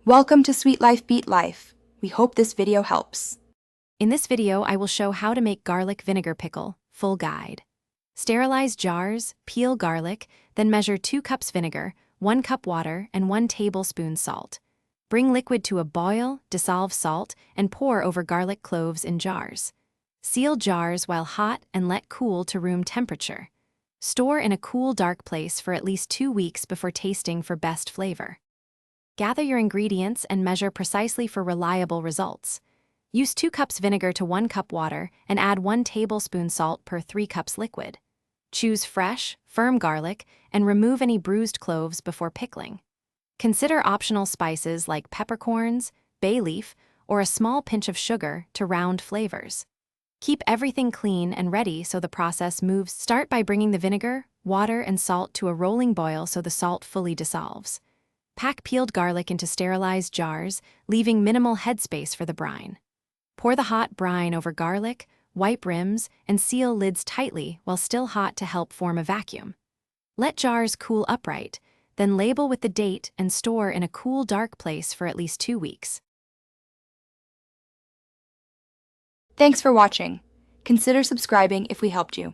Welcome to Sweet Life Beat Life. We hope this video helps. In this video, I will show how to make garlic vinegar pickle, full guide. Sterilize jars, peel garlic, then measure 2 cups vinegar, 1 cup water, and 1 tablespoon salt. Bring liquid to a boil, dissolve salt, and pour over garlic cloves in jars. Seal jars while hot and let cool to room temperature. Store in a cool, dark place for at least 2 weeks before tasting for best flavor. Gather your ingredients and measure precisely for reliable results. Use 2 cups vinegar to 1 cup water and add 1 tablespoon salt per 3 cups liquid. Choose fresh, firm garlic and remove any bruised cloves before pickling. Consider optional spices like peppercorns, bay leaf, or a small pinch of sugar to round flavors. Keep everything clean and ready so the process moves. Start by bringing the vinegar, water, and salt to a rolling boil so the salt fully dissolves. Pack peeled garlic into sterilized jars, leaving minimal headspace for the brine. Pour the hot brine over garlic, wipe rims, and seal lids tightly while still hot to help form a vacuum. Let jars cool upright, then label with the date and store in a cool, dark place for at least 2 weeks. Thanks for watching. Consider subscribing if we helped you.